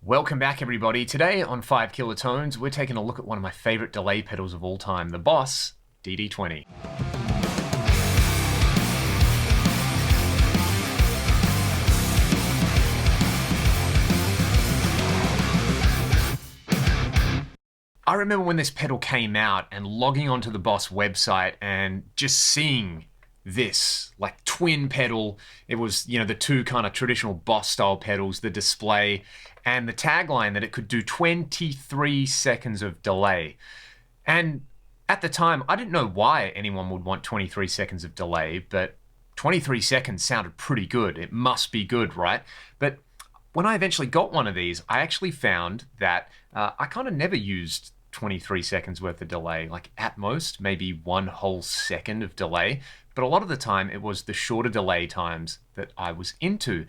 Welcome back, everybody. Today on 5 Kilotones, we're taking a look at one of my favorite delay pedals of all time, the Boss DD20. I remember when this pedal came out and logging onto the Boss website and just seeing this like twin pedal. It was, the two kind of traditional Boss style pedals, the display, and the tagline that it could do 23 seconds of delay. And at the time, I didn't know why anyone would want 23 seconds of delay, but 23 seconds sounded pretty good. It must be good, right? But when I eventually got one of these, I actually found that I kind of never used 23 seconds worth of delay, like at most maybe 1 whole second of delay. But a lot of the time it was the shorter delay times that I was into.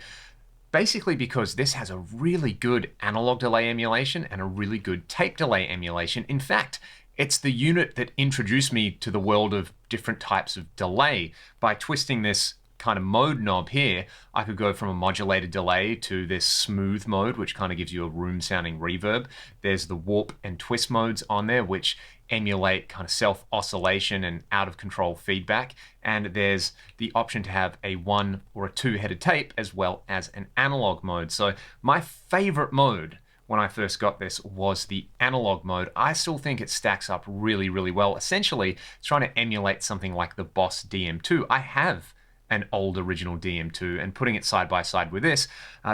Basically because this has a really good analog delay emulation and a really good tape delay emulation. In fact, it's the unit that introduced me to the world of different types of delay. By twisting this kind of mode knob here, I could go from a modulated delay to this smooth mode, which kind of gives you a room sounding reverb. There's the warp and twist modes on there, which emulate kind of self oscillation and out of control feedback. And there's the option to have a 1 or a 2-headed tape as well as an analog mode. So my favorite mode when I first got this was the analog mode. I still think it stacks up really, really well. Essentially, it's trying to emulate something like the Boss DM2. I have an old original DM2, and putting it side by side with this,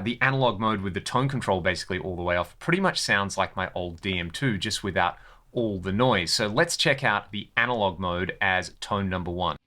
the analog mode with the tone control basically all the way off pretty much sounds like my old DM2, just without all the noise. So let's check out the analog mode as tone number 1.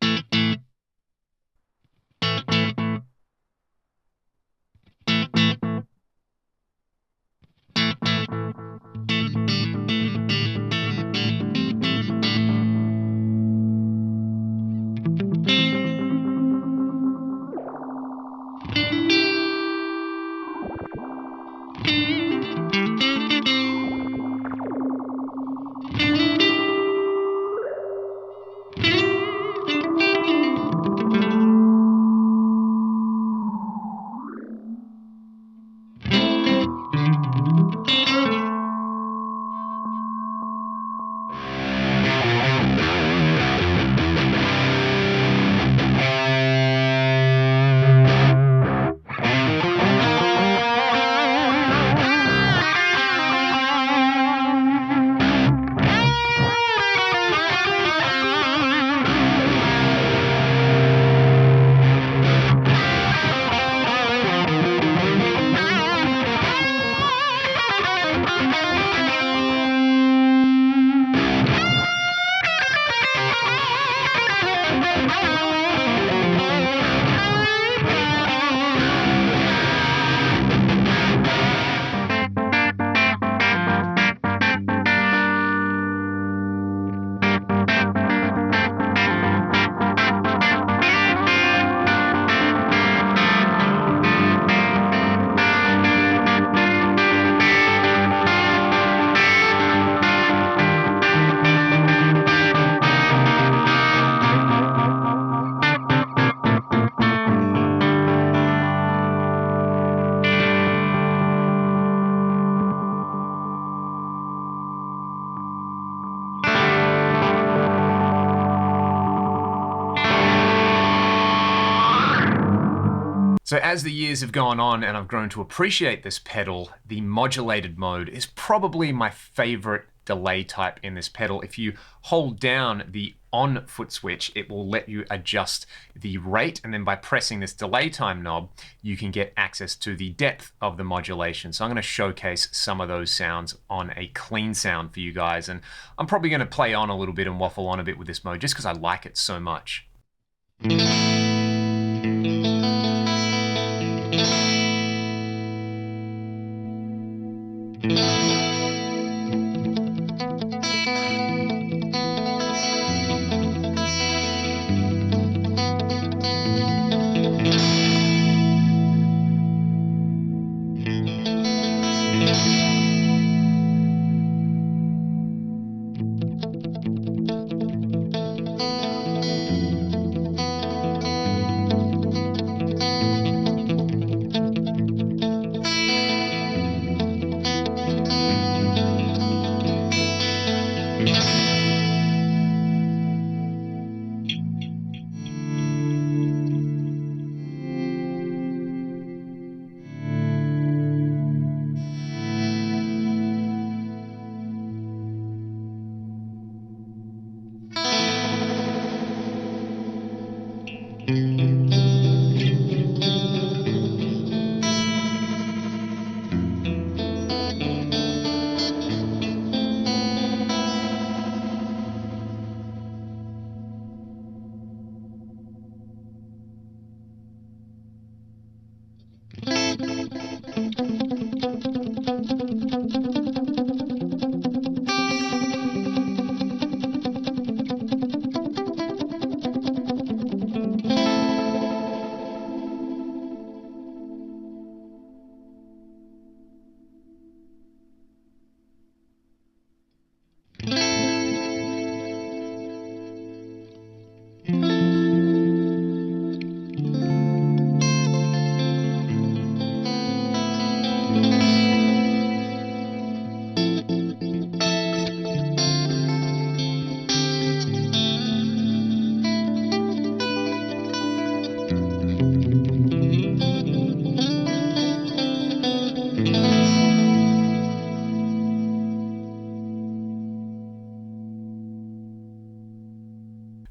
So as the years have gone on and I've grown to appreciate this pedal, the modulated mode is probably my favorite delay type in this pedal. If you hold down the on foot switch, it will let you adjust the rate, and then by pressing this delay time knob, you can get access to the depth of the modulation. So I'm going to showcase some of those sounds on a clean sound for you guys, and I'm probably going to play on a little bit and waffle on a bit with this mode just because I like it so much.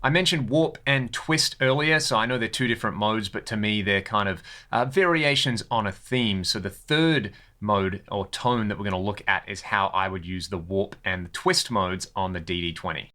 I mentioned warp and twist earlier, so I know they're two different modes, but to me they're kind of variations on a theme. So the third mode or tone that we're going to look at is how I would use the warp and the twist modes on the DD20.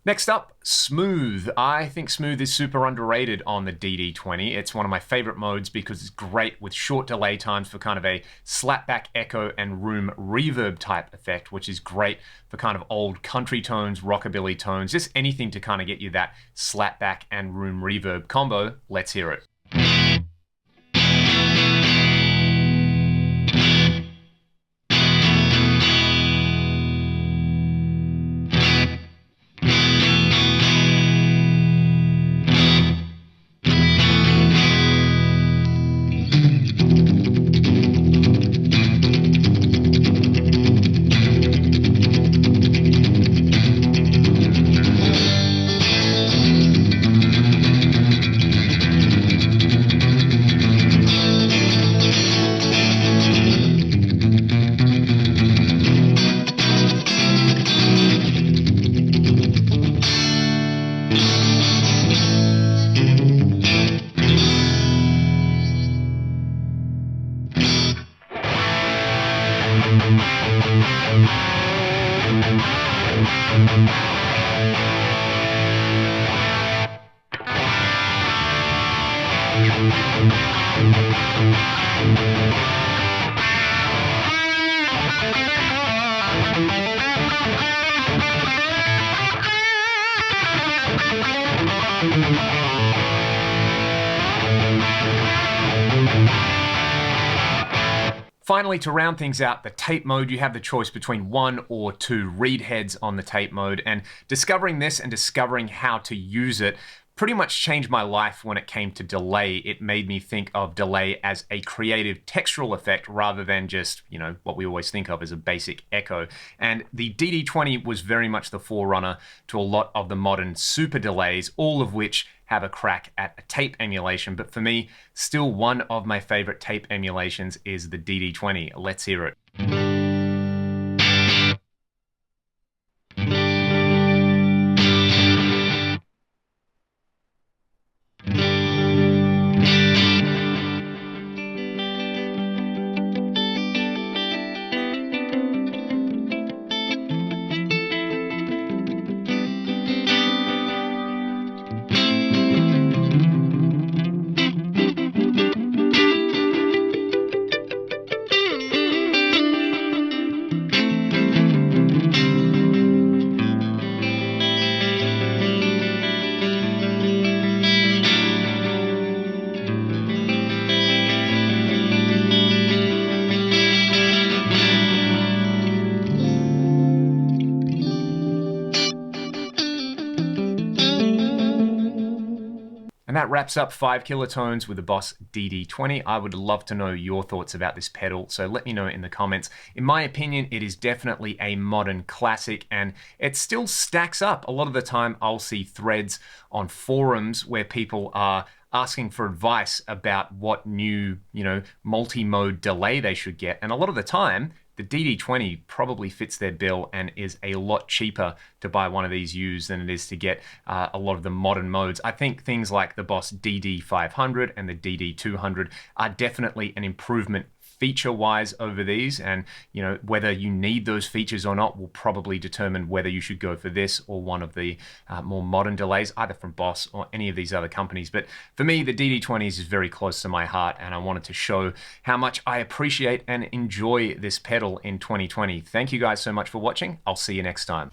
Next up, smooth. I think smooth is super underrated on the DD20. It's one of my favorite modes because it's great with short delay times for kind of a slapback echo and room reverb type effect, which is great for kind of old country tones, rockabilly tones, just anything to kind of get you that slapback and room reverb combo. Let's hear it. Finally, to round things out, the tape mode, you have the choice between 1 or 2 reed heads on the tape mode, and discovering this and discovering how to use it pretty much changed my life when it came to delay. It made me think of delay as a creative textural effect rather than just, you know, what we always think of as a basic echo. And the DD20 was very much the forerunner to a lot of the modern super delays, all of which have a crack at a tape emulation. But for me, still one of my favorite tape emulations is the DD20. Let's hear it. And that wraps up 5 kilatones with the Boss DD20. I would love to know your thoughts about this pedal, so let me know in the comments. In my opinion, it is definitely a modern classic, and it still stacks up. A lot of the time, I'll see threads on forums where people are asking for advice about what new, multi-mode delay they should get. And a lot of the time, the DD20 probably fits their bill and is a lot cheaper to buy one of these used than it is to get a lot of the modern modes. I think things like the Boss DD500 and the DD200 are definitely an improvement feature-wise over these, and whether you need those features or not will probably determine whether you should go for this or one of the more modern delays, either from Boss or any of these other companies. But for me, the DD20s is very close to my heart, and I wanted to show how much I appreciate and enjoy this pedal in 2020. Thank you guys so much for watching. I'll see you next time.